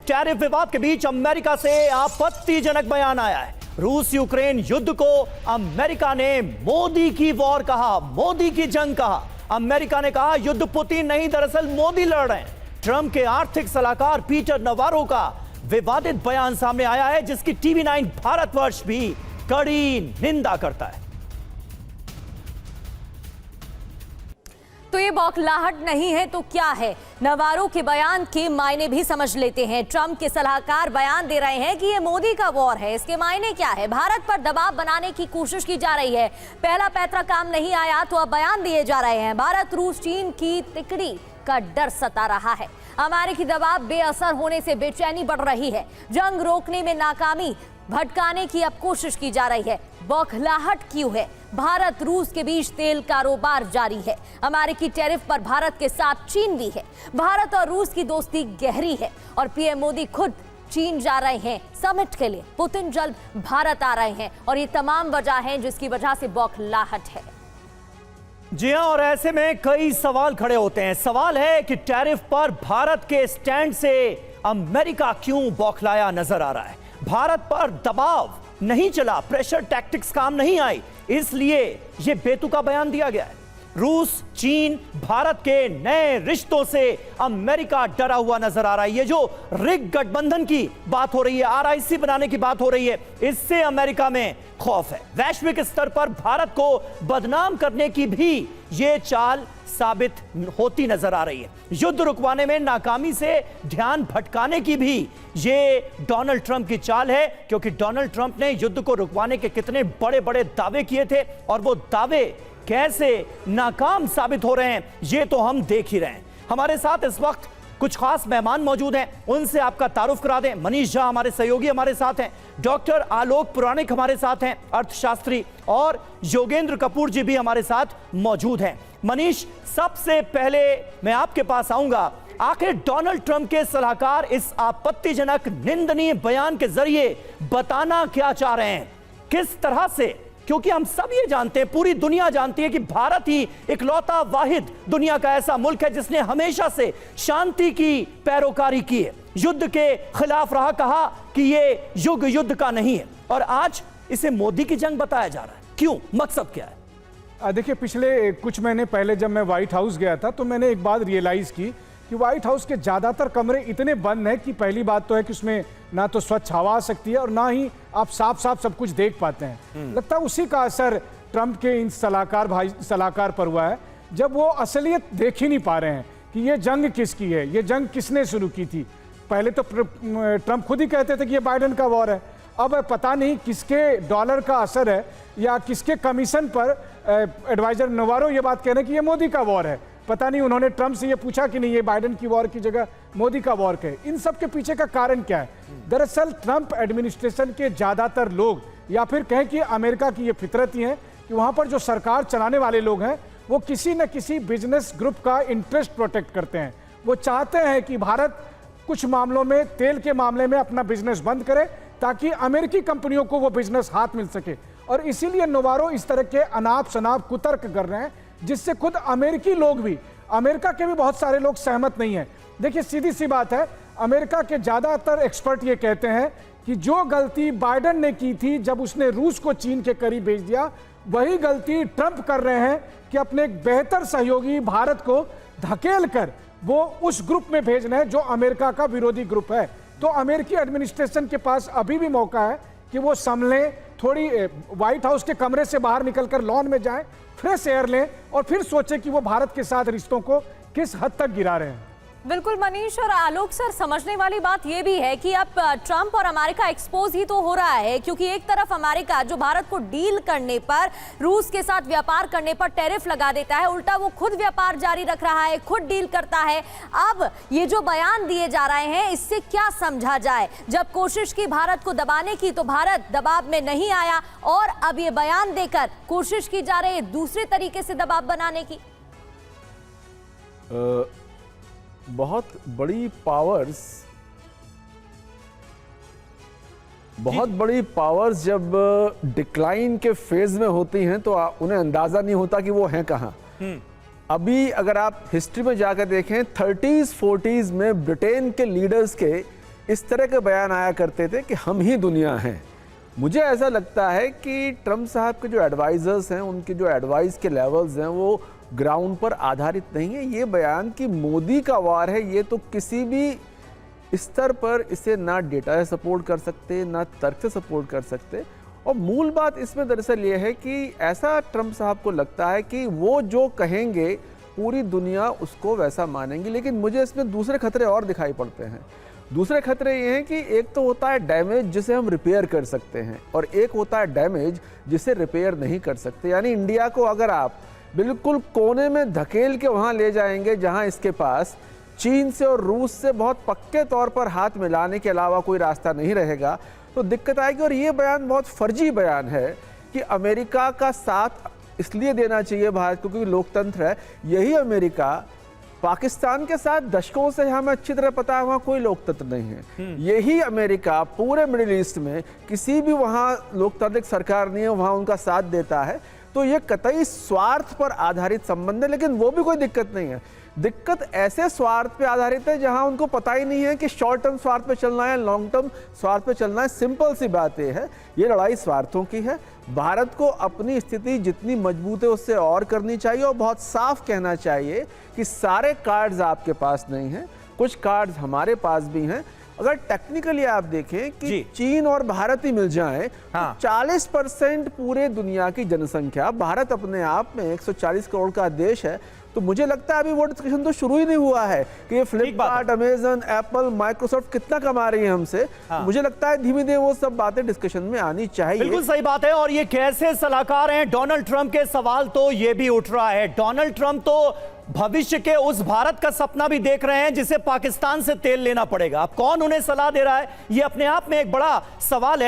Tariff विवाद के बीच America से आपत्तिजनक बयान आया है। रूस यूक्रेन युद्ध को अमेरिका ने मोदी की वॉर कहा, मोदी की जंग कहा। अमेरिका ने कहा युद्ध पुतिन नहीं, दरअसल मोदी लड़ रहे हैं। ट्रंप के आर्थिक सलाहकार पीटर नवारो का विवादित बयान सामने आया है, जिसकी टीवी 9 भारतवर्ष भी कड़ी निंदा करता है। तो ये बौखलाहट नहीं है तो क्या है? नवारो के बयान के मायने भी समझ लेते हैं। ट्रंप के सलाहकार बयान दे रहे हैं कि ये मोदी का वॉर है। इसके मायने क्या है? भारत पर दबाव बनाने की कोशिश की जा रही है। पहला पैतरा काम नहीं आया तो अब बयान दिए जा रहे हैं। भारत रूस चीन की तिकड़ी का डर सता रहा है। अमेरिकी दबाव बेअसर होने से बेचैनी बढ़ रही है। जंग रोकने में नाकामी, भटकाने की अब कोशिश की जा रही है। बौखलाहट क्यों है? भारत रूस के बीच तेल कारोबार जारी है। अमेरिकी टैरिफ पर भारत के साथ चीन भी है। भारत और रूस की दोस्ती गहरी है और पीएम मोदी खुद चीन जा रहे हैं समिट के लिए। पुतिन जल्द भारत आ रहे हैं और ये तमाम वजह है जिसकी वजह से बौखलाहट है। जी हां, और ऐसे में कई सवाल खड़े होते हैं। सवाल है कि टैरिफ पर भारत के स्टैंड से अमेरिका क्यों बौखलाया नजर आ रहा है? भारत पर दबाव नहीं चला, प्रेशर टैक्टिक्स काम नहीं आई, इसलिए यह बेतुका बयान दिया गया है। रूस चीन भारत के नए रिश्तों से अमेरिका डरा हुआ नजर आ रहा है। ये जो रिग गठबंधन की बात हो रही है, आरआईसी बनाने की बात हो रही है, इससे अमेरिका में खौफ है। वैश्विक स्तर पर भारत को बदनाम करने की भी ये चाल साबित होती नजर आ रही है। युद्ध रुकवाने में नाकामी से ध्यान भटकाने की भी ये डोनाल्ड ट्रंप की चाल है, क्योंकि डोनाल्ड ट्रंप ने युद्ध को रुकवाने के कितने बड़े बड़े दावे किए थे और वो दावे कैसे नाकाम साबित हो रहे हैं ये तो हम देख ही रहे हैं। हमारे साथ इस वक्त कुछ खास मेहमान मौजूद हैं, उनसे आपका तारुफ करा दें। मनीष झा हमारे सहयोगी हमारे साथ हैं, डॉक्टर आलोक पुराणिक हमारे साथ हैं, अर्थशास्त्री, और योगेंद्र कपूर जी भी हमारे साथ मौजूद हैं। मनीष, सबसे पहले मैं आपके पास आऊंगा। आखिर डोनाल्ड ट्रंप के सलाहकार इस आपत्तिजनक निंदनीय बयान के जरिए बताना क्या चाह रहे हैं, किस तरह से? क्योंकि हम सब ये जानते हैं, पूरी दुनिया जानती है कि भारत ही इकलौता वाहिद दुनिया का ऐसा मुल्क है जिसने हमेशा से शांति की पैरोकारी की है, युद्ध के खिलाफ रहा, कहा कि ये युग युद्ध का नहीं है, और आज इसे मोदी की जंग बताया जा रहा है। क्यों? मकसद क्या है? देखिए, पिछले कुछ महीने पहले जब मैं व्हाइट हाउस गया था तो मैंने एक बात रियलाइज की कि व्हाइट हाउस के ज़्यादातर कमरे इतने बंद हैं कि पहली बात तो है कि उसमें ना तो स्वच्छ हवा आ सकती है और ना ही आप साफ साफ सब कुछ देख पाते हैं। लगता है उसी का असर ट्रंप के इन सलाहकार पर हुआ है, जब वो असलियत देख ही नहीं पा रहे हैं कि ये जंग किसकी है, ये जंग किसने शुरू की थी। पहले तो ट्रंप खुद ही कहते थे कि ये बाइडेन का वॉर है। अब पता नहीं किसके डॉलर का असर है या किसके कमीशन पर एडवाइजर नवारो ये बात कह रहे हैं कि ये मोदी का वॉर है। पता नहीं उन्होंने ट्रंप से ये पूछा कि नहीं ये बाइडेन की वॉर की जगह मोदी का वॉर कहे। इन सब के पीछे का कारण क्या है? दरअसल ट्रंप एडमिनिस्ट्रेशन के ज़्यादातर लोग, या फिर कहें कि अमेरिका की ये फितरत ही है कि वहाँ पर जो सरकार चलाने वाले लोग हैं वो किसी न किसी बिजनेस ग्रुप का इंटरेस्ट प्रोटेक्ट करते हैं। वो चाहते हैं कि भारत कुछ मामलों में, तेल के मामले में अपना बिजनेस बंद करे ताकि अमेरिकी कंपनियों को वो बिजनेस हाथ मिल सके, और इसीलिए नवारो इस तरह के अनाप शनाप कुतर्क कर रहे हैं जिससे खुद अमेरिकी लोग भी, अमेरिका के भी बहुत सारे लोग सहमत नहीं हैं। देखिए, सीधी सी बात है, अमेरिका के ज़्यादातर एक्सपर्ट ये कहते हैं कि जो गलती बाइडेन ने की थी जब उसने रूस को चीन के करीब भेज दिया, वही गलती ट्रंप कर रहे हैं कि अपने एक बेहतर सहयोगी भारत को धकेल कर वो उस ग्रुप में भेज रहे हैं जो अमेरिका का विरोधी ग्रुप है। तो अमेरिकी एडमिनिस्ट्रेशन के पास अभी भी मौका है कि वो संभलें, थोड़ी व्हाइट हाउस के कमरे से बाहर निकलकर लॉन में जाएं, फ्रेश एयर लें और फिर सोचें कि वो भारत के साथ रिश्तों को किस हद तक गिरा रहे हैं। बिल्कुल मनीष और आलोक सर, समझने वाली बात यह भी है कि अब ट्रंप और अमेरिका एक्सपोज ही तो हो रहा है, क्योंकि एक तरफ अमेरिका जो भारत को डील करने पर, रूस के साथ व्यापार करने पर टैरिफ लगा देता है, उल्टा वो खुद व्यापार जारी रख रहा है, खुद डील करता है। अब ये जो बयान दिए जा रहे हैं, इससे क्या समझा जाए? जब कोशिश की भारत को दबाने की तो भारत दबाव में नहीं आया, और अब ये बयान देकर कोशिश की जा रही है दूसरे तरीके से दबाव बनाने की। बहुत बड़ी पावर्स जब डिक्लाइन के फेज में होती हैं तो उन्हें अंदाजा नहीं होता कि वो हैं कहां। अभी अगर आप हिस्ट्री में जाकर देखें, 30s 40s में ब्रिटेन के लीडर्स के इस तरह के बयान आया करते थे कि हम ही दुनिया हैं। मुझे ऐसा लगता है कि ट्रम्प साहब के जो एडवाइजर्स हैं, उनके जो एडवाइस के लेवल्स हैं, वो ग्राउंड पर आधारित नहीं है। ये बयान कि मोदी का वार है, ये तो किसी भी स्तर पर इसे ना डेटा से सपोर्ट कर सकते, ना तर्क से सपोर्ट कर सकते। और मूल बात इसमें दरअसल ये है कि ऐसा ट्रम्प साहब को लगता है कि वो जो कहेंगे पूरी दुनिया उसको वैसा मानेंगी। लेकिन मुझे इसमें दूसरे खतरे और दिखाई पड़ते हैं। दूसरे खतरे ये हैं कि एक तो होता है डैमेज जिसे हम रिपेयर कर सकते हैं, और एक होता है डैमेज जिसे रिपेयर नहीं कर सकते। यानी इंडिया को अगर आप बिल्कुल कोने में धकेल के वहाँ ले जाएंगे जहाँ इसके पास चीन से और रूस से बहुत पक्के तौर पर हाथ मिलाने के अलावा कोई रास्ता नहीं रहेगा, तो दिक्कत आएगी। और ये बयान बहुत फर्जी बयान है कि अमेरिका का साथ इसलिए देना चाहिए भारत क्योंकि लोकतंत्र है। यही अमेरिका पाकिस्तान के साथ दशकों से हमें अच्छी तरह पता है वहाँ कोई लोकतंत्र नहीं है। यही अमेरिका पूरे मिडिल ईस्ट में किसी भी वहाँ लोकतांत्रिक सरकार नहीं है, वहाँ उनका साथ देता है। तो ये कतई स्वार्थ पर आधारित संबंध है, लेकिन वो भी कोई दिक्कत नहीं है। दिक्कत ऐसे स्वार्थ पे आधारित है जहां उनको पता ही नहीं है कि शॉर्ट टर्म स्वार्थ पे चलना है, लॉन्ग टर्म स्वार्थ पे चलना है। सिंपल सी बात ये है, ये लड़ाई स्वार्थों की है। भारत को अपनी स्थिति जितनी मजबूत है उससे और करनी चाहिए, और बहुत साफ कहना चाहिए कि सारे कार्ड्स आपके पास नहीं हैं, कुछ कार्ड्स हमारे पास भी हैं। अगर टेक्निकली आप देखें कि चीन और भारत ही मिल जाएं, तो 40% पूरे दुनिया की जनसंख्या, भारत अपने आप में 140 करोड़ का देश है। तो मुझे लगता है अभी वो डिस्कशन तो शुरू ही नहीं हुआ है कि ये फ्लिपकार्ट, अमेजन, एप्पल, माइक्रोसॉफ्ट कितना कमा रही है हमसे। मुझे लगता है धीमे धीमे वो सब बातें डिस्कशन में आनी चाहिए। बिल्कुल सही बात है। और ये कैसे सलाहकार हैं डोनाल्ड ट्रंप के सवाल तो ये भी उठ रहा है। डोनाल्ड ट्रंप तो भविष्य के उस भारत का सपना भी देख रहे हैं जिसे पाकिस्तान से तेल लेना पड़ेगा। अब कौन उन्हें सलाह दे रहा है, ये अपने आप में एक बड़ा सवाल है।